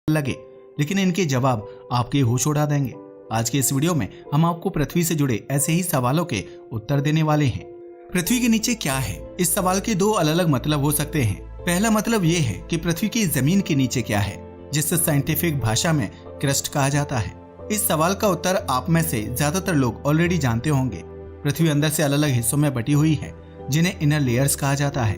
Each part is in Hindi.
लगे, लेकिन इनके जवाब आपके होश उड़ा देंगे। आज के इस वीडियो में हम आपको पृथ्वी से जुड़े ऐसे ही सवालों के उत्तर देने वाले हैं। पृथ्वी के नीचे क्या है? इस सवाल के दो अलग अलग मतलब हो सकते हैं। पहला मतलब ये है कि पृथ्वी की जमीन के नीचे क्या है, जिसे साइंटिफिक भाषा में क्रस्ट कहा जाता है। इस सवाल का उत्तर आप में से ज्यादातर लोग ऑलरेडी जानते होंगे। पृथ्वी अंदर से अलग अलग हिस्सों में बटी हुई है, जिन्हें इनर लेयर्स कहा जाता है।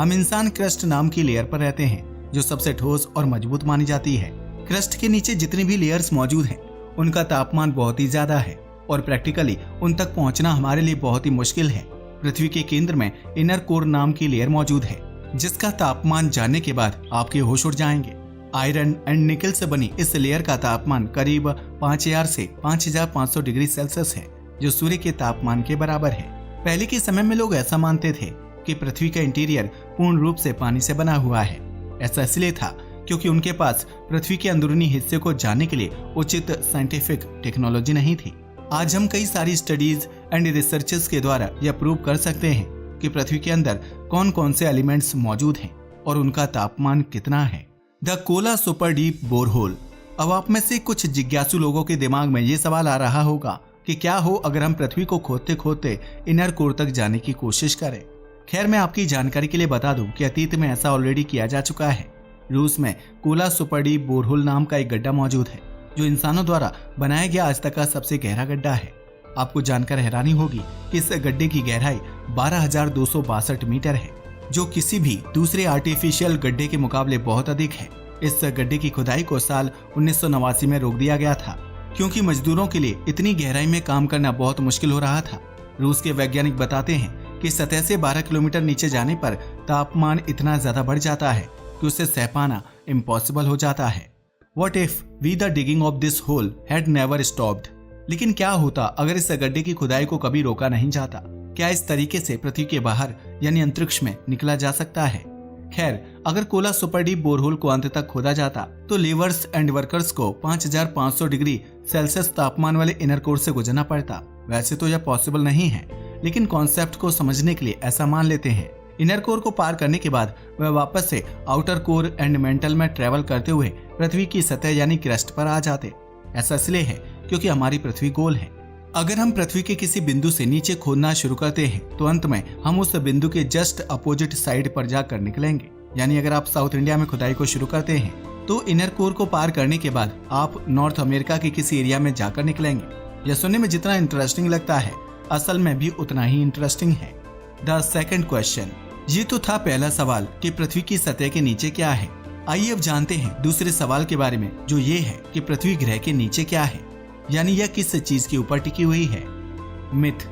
हम इंसान क्रस्ट नाम की लेयर पर रहते हैं, जो सबसे ठोस और मजबूत मानी जाती है। क्रस्ट के नीचे जितनी भी लेयर्स मौजूद हैं, उनका तापमान बहुत ही ज्यादा है और प्रैक्टिकली उन तक पहुंचना हमारे लिए बहुत ही मुश्किल है। पृथ्वी के केंद्र में इनर कोर नाम की लेयर मौजूद है, जिसका तापमान जानने के बाद आपके होश उड़ जाएंगे। आयरन एंड निकल से बनी इस लेयर का तापमान करीब 5000 से 5500 डिग्री सेल्सियस है, जो सूर्य के तापमान के बराबर है। पहले के समय में लोग ऐसा मानते थे कि पृथ्वी का इंटीरियर पूर्ण रूप से पानी से बना हुआ है। ऐसा इसलिए था क्योंकि उनके पास पृथ्वी के अंदरूनी हिस्से को जानने के लिए उचित साइंटिफिक टेक्नोलॉजी नहीं थी। आज हम कई सारी स्टडीज एंड रिसर्चेस के द्वारा यह प्रूव कर सकते हैं कि पृथ्वी के अंदर कौन कौन से एलिमेंट्स मौजूद हैं और उनका तापमान कितना है। The Kola super deep borehole. अब आप में से कुछ जिज्ञासु लोगों के दिमाग में ये सवाल आ रहा होगा कि क्या हो अगर हम पृथ्वी को खोदते खोदते इनर कोर तक जाने की कोशिश करें। खैर, मैं आपकी जानकारी के लिए बता दूं कि अतीत में ऐसा ऑलरेडी किया जा चुका है। रूस में कोला सुपर डीप बोरहोल नाम का एक गड्ढा मौजूद है, जो इंसानों द्वारा बनाया गया आज तक का सबसे गहरा गड्ढा है। आपको जानकर हैरानी होगी कि इस गड्ढे की गहराई 12,262 मीटर है, जो किसी भी दूसरे आर्टिफिशियल गड्ढे के मुकाबले बहुत अधिक है। इस गड्ढे की खुदाई को साल 1989 में रोक दिया गया था, क्योंकि मजदूरों के लिए इतनी गहराई में काम करना बहुत मुश्किल हो रहा था। रूस के वैज्ञानिक बताते हैं कि सतह से 12 किलोमीटर नीचे जाने पर तापमान इतना ज्यादा बढ़ जाता है कि उसे सह पाना इम्पॉसिबल हो जाता है। What if we the digging of this hole had never stopped? लेकिन क्या होता अगर इस गड्ढे की खुदाई को कभी रोका नहीं जाता? क्या इस तरीके से पृथ्वी के बाहर यानी अंतरिक्ष में निकला जा सकता है? खैर, अगर कोला सुपर डीप बोरहोल को अंत तक खोदा जाता तो लेबर्स एंड वर्कर्स को 5500 डिग्री सेल्सियस तापमान वाले इनर कोर से गुजरना पड़ता। वैसे तो यह पॉसिबल नहीं है, लेकिन कॉन्सेप्ट को समझने के लिए ऐसा मान लेते हैं। इनर कोर को पार करने के बाद वह वापस से आउटर कोर एंड मेंटल में ट्रेवल करते हुए पृथ्वी की सतह यानी क्रस्ट पर आ जाते। ऐसा इसलिए है क्योंकि हमारी पृथ्वी गोल है। अगर हम पृथ्वी के किसी बिंदु से नीचे खोदना शुरू करते हैं तो अंत में हम उस बिंदु के जस्ट अपोजिट साइड पर जाकर निकलेंगे। यानी अगर आप साउथ इंडिया में खुदाई को शुरू करते हैं तो इनर कोर को पार करने के बाद आप नॉर्थ अमेरिका के किसी एरिया में जाकर निकलेंगे। यह सुनने में जितना इंटरेस्टिंग लगता है, असल में भी उतना ही इंटरेस्टिंग है। The second question. ये तो था पहला सवाल कि पृथ्वी की सतह के नीचे क्या है। आइए अब जानते हैं दूसरे सवाल के बारे में, जो ये है कि पृथ्वी ग्रह के नीचे क्या है, यानी यह किस चीज के ऊपर टिकी हुई है। मिथ।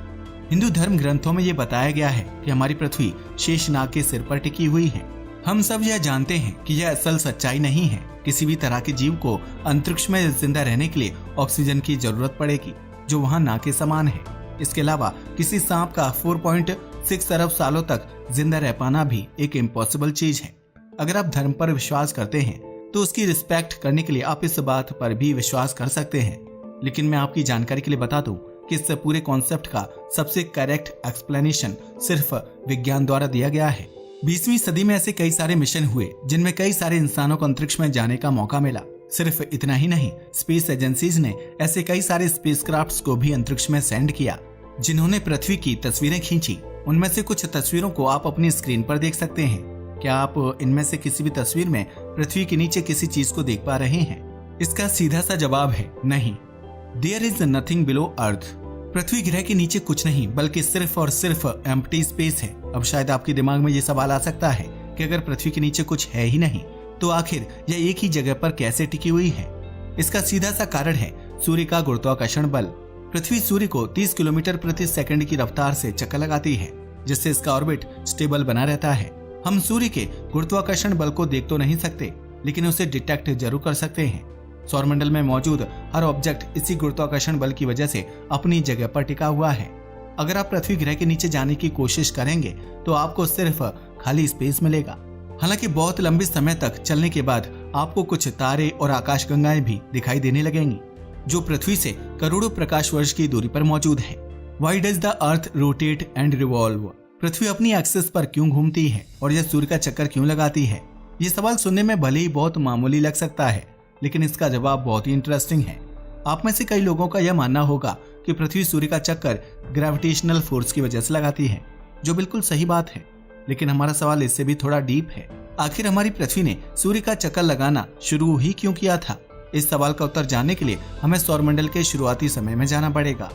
हिंदू धर्म ग्रंथों में यह बताया गया है कि हमारी पृथ्वी शेषनाग के सिर पर टिकी हुई है। हम सब यह जानते हैं कि यह असल सच्चाई नहीं है। किसी भी तरह के जीव को अंतरिक्ष में जिंदा रहने के लिए ऑक्सीजन की जरूरत पड़ेगी, जो वहाँ ना के समान है। इसके अलावा किसी सांप का 4.6 अरब सालों तक जिंदा रह पाना भी एक इम्पॉसिबल चीज है। अगर आप धर्म पर विश्वास करते हैं तो उसकी रिस्पेक्ट करने के लिए आप इस बात पर भी विश्वास कर सकते हैं, लेकिन मैं आपकी जानकारी के लिए बता दूं कि इस पूरे कॉन्सेप्ट का सबसे करेक्ट एक्सप्लेनेशन सिर्फ विज्ञान द्वारा दिया गया है। 20वीं सदी में ऐसे कई सारे मिशन हुए जिनमें कई सारे इंसानों को अंतरिक्ष में जाने का मौका मिला। सिर्फ इतना ही नहीं, स्पेस एजेंसीज ने ऐसे कई सारे स्पेसक्राफ्ट्स को भी अंतरिक्ष में सेंड किया, जिन्होंने पृथ्वी की तस्वीरें खींची। उनमें से कुछ तस्वीरों को आप अपनी स्क्रीन पर देख सकते हैं। क्या आप इनमें से किसी भी तस्वीर में पृथ्वी के नीचे किसी चीज को देख पा रहे हैं? इसका सीधा सा जवाब है नहीं। There is nothing below earth. पृथ्वी ग्रह के नीचे कुछ नहीं बल्कि सिर्फ और सिर्फ एम्प्टी स्पेस है। अब शायद आपके दिमाग में ये सवाल आ सकता है कि अगर पृथ्वी के नीचे कुछ है ही नहीं तो आखिर यह एक ही जगह पर कैसे टिकी हुई है? इसका सीधा सा कारण है सूर्य का गुरुत्वाकर्षण बल। पृथ्वी सूर्य को 30 किलोमीटर प्रति सेकंड की रफ्तार से चक्कर लगाती है, जिससे इसका ऑर्बिट स्टेबल बना रहता है। हम सूर्य के गुरुत्वाकर्षण बल को देख तो नहीं सकते, लेकिन उसे डिटेक्ट जरूर कर सकते हैं। सौरमंडल में मौजूद हर ऑब्जेक्ट इसी गुरुत्वाकर्षण बल की वजह से अपनी जगह पर टिका हुआ है। अगर आप पृथ्वी ग्रह के नीचे जाने की कोशिश करेंगे तो आपको सिर्फ खाली स्पेस मिलेगा। हालांकि बहुत लंबे समय तक चलने के बाद आपको कुछ तारे और आकाशगंगाएं भी दिखाई देने लगेंगी, जो पृथ्वी से करोड़ों प्रकाश वर्ष की दूरी पर मौजूद है। Why does the Earth rotate and revolve? पृथ्वी अपनी एक्सिस पर क्यों घूमती है और यह सूर्य का चक्कर क्यों लगाती है? ये सवाल सुनने में भले ही बहुत मामूली लग सकता है, लेकिन इसका जवाब बहुत ही इंटरेस्टिंग है। आप में से कई लोगों का यह मानना होगा कि पृथ्वी सूर्य का चक्कर ग्रेविटेशनल फोर्स की वजह से लगाती है, जो बिल्कुल सही बात है। लेकिन हमारा सवाल इससे भी थोड़ा डीप है। आखिर हमारी पृथ्वी ने सूर्य का चक्कर लगाना शुरू ही क्यों किया था? इस सवाल का उत्तर जानने के लिए हमें सौरमंडल के शुरुआती समय में जाना पड़ेगा।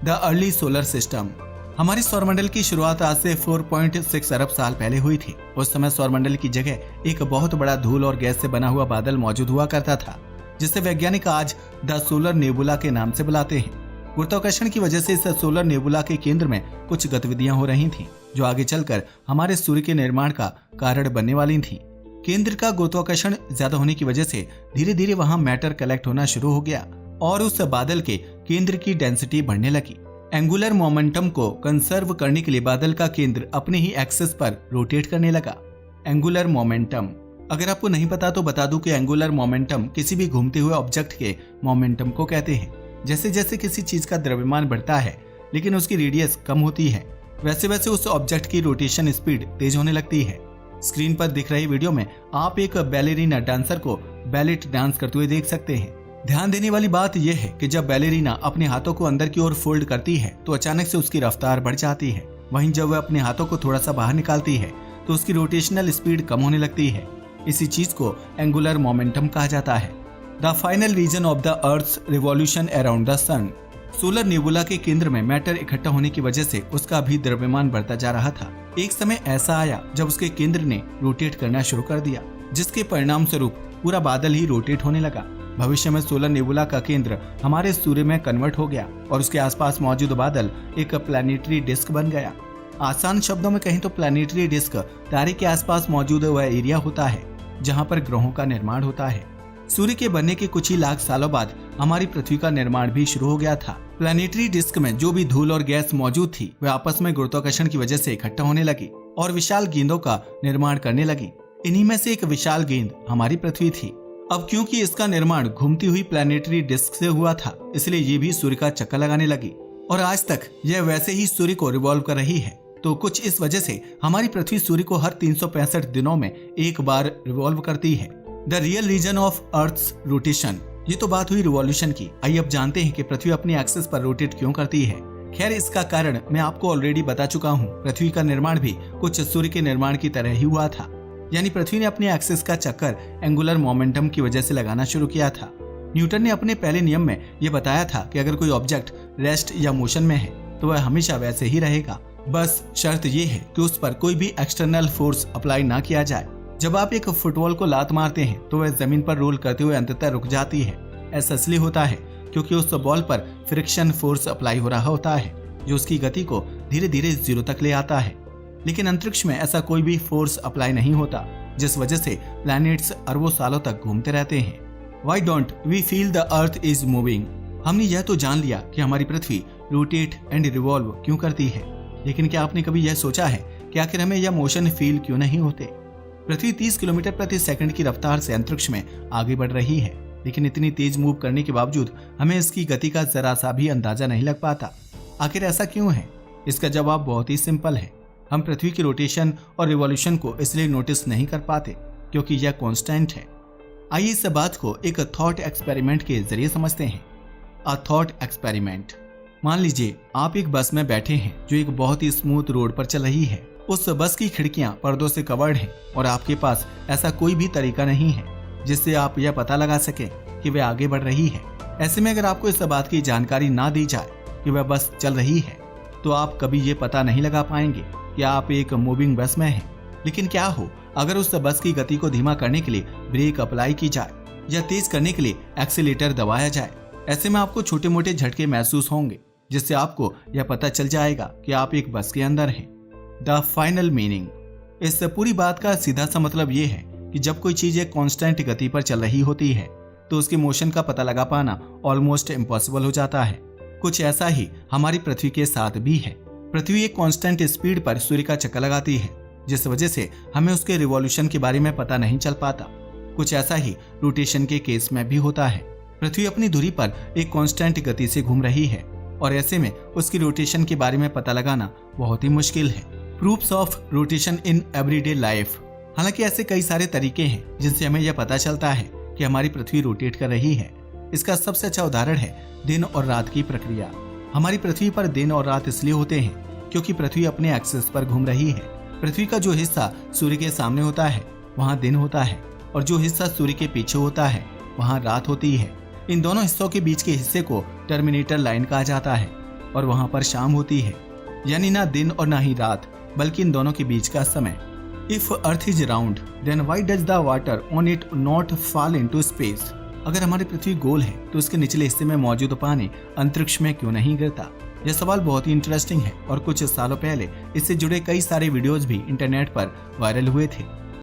The early solar system. हमारी सौरमंडल की शुरुआत आज से 4.6 अरब साल पहले हुई थी। उस समय सौरमंडल की जगह एक बहुत बड़ा धूल और गैस से बना हुआ बादल मौजूद हुआ करता था, जिसे वैज्ञानिक आज द सोलर नेबुला के नाम से बुलाते हैं। गुरुत्वाकर्षण की वजह से इस सोलर नेबुला के केंद्र में कुछ गतिविधियां हो रही थीं, जो आगे चलकर हमारे सूर्य के निर्माण का कारण बनने वाली थीं। केंद्र का गुरुत्वाकर्षण ज्यादा होने की वजह से धीरे धीरे वहां मैटर कलेक्ट होना शुरू हो गया और उस बादल के केंद्र की डेंसिटी बढ़ने लगी। एंगुलर मोमेंटम को कंसर्व करने के लिए बादल का केंद्र अपने ही एक्सिस पर रोटेट करने लगा। एंगुलर मोमेंटम, अगर आपको नहीं पता तो बता दूं कि एंगुलर मोमेंटम किसी भी घूमते हुए ऑब्जेक्ट के मोमेंटम को कहते हैं। जैसे जैसे किसी चीज का द्रव्यमान बढ़ता है लेकिन उसकी रेडियस कम होती है, वैसे वैसे उस ऑब्जेक्ट की रोटेशन स्पीड तेज होने लगती है। स्क्रीन पर दिख रही वीडियो में आप एक बैलेरिना डांसर को बैलेट डांस करते हुए देख सकते हैं। ध्यान देने वाली बात यह है कि जब बैलेरिना अपने हाथों को अंदर की ओर फोल्ड करती है तो अचानक से उसकी रफ्तार बढ़ जाती है। वहीं जब वह अपने हाथों को थोड़ा सा बाहर निकालती है तो उसकी रोटेशनल स्पीड कम होने लगती है। इसी चीज को एंगुलर मोमेंटम कहा जाता है। The final reason of the earth's revolution around the sun. Solar nebula के केंद्र में मैटर इकट्ठा होने की वजह से उसका भी द्रव्यमान बढ़ता जा रहा था। एक समय ऐसा आया जब उसके केंद्र ने रोटेट करना शुरू कर दिया, जिसके परिणाम स्वरूप पूरा बादल ही रोटेट होने लगा। भविष्य में सोलर नेबुला का केंद्र हमारे सूर्य में कन्वर्ट हो गया और उसके आसपास मौजूद बादल एक प्लैनेटरी डिस्क बन गया। आसान शब्दों में कहें तो प्लैनेटरी डिस्क तारे के आसपास मौजूद वह एरिया होता है जहां पर ग्रहों का निर्माण होता है। सूर्य के बनने के कुछ ही लाख सालों बाद हमारी पृथ्वी का निर्माण भी शुरू हो गया था। प्लैनेटरी डिस्क में जो भी धूल और गैस मौजूद थी वह आपस में गुरुत्वाकर्षण की वजह से इकट्ठा होने लगी और विशाल गेंदों का निर्माण करने लगी। इन्हीं में से एक विशाल गेंद हमारी पृथ्वी थी। अब क्योंकि इसका निर्माण घूमती हुई प्लैनेटरी डिस्क से हुआ था, इसलिए ये भी सूर्य का चक्कर लगाने लगी और आज तक यह वैसे ही सूर्य को रिवॉल्व कर रही है। तो कुछ इस वजह से हमारी पृथ्वी सूर्य को हर 365 दिनों में एक बार रिवॉल्व करती है। The real reason of earth's rotation. ये तो बात हुई रिवॉल्यूशन की। आइए अब जानते हैं कि पृथ्वी अपनी एक्सिस पर रोटेट क्यों करती है। खैर, इसका कारण मैं आपको ऑलरेडी बता चुका हूँ। पृथ्वी का निर्माण भी कुछ सूर्य के निर्माण की तरह ही हुआ था, यानी पृथ्वी ने अपने एक्सिस का चक्कर एंगुलर मोमेंटम की वजह से लगाना शुरू किया था। न्यूटन ने अपने पहले नियम में यह बताया था कि अगर कोई ऑब्जेक्ट रेस्ट या मोशन में है तो वह हमेशा वैसे ही रहेगा। बस शर्त यह है कि उस पर कोई भी एक्सटर्नल फोर्स अप्लाई ना किया जाए। जब आप एक फुटबॉल को लात मारते हैं तो वह जमीन पर रोल करते हुए अंततः रुक जाती है। ऐसा इसलिए होता है क्योंकि उस बॉल पर फ्रिक्शन फोर्स अप्लाई हो रहा होता है, जो उसकी गति को धीरे धीरे जीरो तक ले आता है। लेकिन अंतरिक्ष में ऐसा कोई भी फोर्स अप्लाई नहीं होता, जिस वजह से प्लैनेट्स अरबों सालों तक घूमते रहते हैं। Why don't we feel the earth is moving? हमने यह तो जान लिया कि हमारी पृथ्वी रोटेट एंड रिवॉल्व क्यों करती है, लेकिन क्या आपने कभी यह सोचा है कि आखिर हमें यह मोशन फील क्यों नहीं होते? पृथ्वी 30 किलोमीटर प्रति सेकंड की रफ्तार से अंतरिक्ष में आगे बढ़ रही है, लेकिन इतनी तेज मूव करने के बावजूद हमें इसकी गति का जरा सा भी अंदाजा नहीं लग पाता। आखिर ऐसा क्यों है? इसका जवाब बहुत ही सिंपल है। हम पृथ्वी की रोटेशन और रिवॉल्यूशन को इसलिए नोटिस नहीं कर पाते क्योंकि यह कांस्टेंट है। आइए इस बात को एक थॉट एक्सपेरिमेंट के जरिए समझते हैं। A thought experiment. मान लीजिए आप एक बस में बैठे हैं जो एक बहुत ही स्मूथ रोड पर चल रही है। उस बस की खिड़कियां पर्दों से कवर्ड हैं और आपके पास ऐसा कोई भी तरीका नहीं है जिससे आप यह पता लगा सके कि वह आगे बढ़ रही है। ऐसे में अगर आपको इस बात की जानकारी ना दी जाए कि वह बस चल रही है तो आप कभी ये पता नहीं लगा पाएंगे कि आप एक मूविंग बस में हैं। लेकिन क्या हो अगर उस बस की गति को धीमा करने के लिए ब्रेक अप्लाई की जाए या तेज करने के लिए एक्सीलेटर दबाया जाए? ऐसे में आपको छोटे मोटे झटके महसूस होंगे, जिससे आपको यह पता चल जाएगा कि आप एक बस के अंदर हैं। The final meaning. इस पूरी बात का सीधा सा मतलब ये है कि जब कोई चीज एक कांस्टेंट गति पर चल रही होती है तो उसके मोशन का पता लगा पाना ऑलमोस्ट इम्पॉसिबल हो जाता है। कुछ ऐसा ही हमारी पृथ्वी के साथ भी है। पृथ्वी एक कांस्टेंट स्पीड पर सूर्य का चक्कर लगाती है, जिस वजह से हमें उसके रिवॉल्यूशन के बारे में पता नहीं चल पाता। कुछ ऐसा ही रोटेशन के केस में भी होता है। पृथ्वी अपनी धुरी पर एक कांस्टेंट गति से घूम रही है और ऐसे में उसकी रोटेशन के बारे में पता लगाना बहुत ही मुश्किल है। Proofs of rotation in everyday life. हालांकि ऐसे कई सारे तरीके हैं जिनसे हमें यह पता चलता है कि हमारी पृथ्वी रोटेट कर रही है। इसका सबसे अच्छा उदाहरण है दिन और रात की प्रक्रिया। हमारी पृथ्वी पर दिन और रात इसलिए होते हैं क्योंकि पृथ्वी अपने एक्सिस पर घूम रही है। पृथ्वी का जो हिस्सा सूर्य के सामने होता है वहाँ दिन होता है और जो हिस्सा सूर्य के पीछे होता है वहाँ रात होती है। इन दोनों हिस्सों के बीच के हिस्से को टर्मिनेटर लाइन कहा जाता है और वहाँ पर शाम होती है, यानी ना दिन और ना ही रात बल्कि इन दोनों के बीच का समय। If earth is round then why does the water on it not fall into space. अगर हमारी पृथ्वी गोल है तो उसके निचले हिस्से में मौजूद पानी अंतरिक्ष में क्यों नहीं गिरता। यह सवाल बहुत ही इंटरेस्टिंग है और कुछ सालों पहले इससे जुड़े कई सारे वीडियोस भी इंटरनेट पर वायरल हुए थे।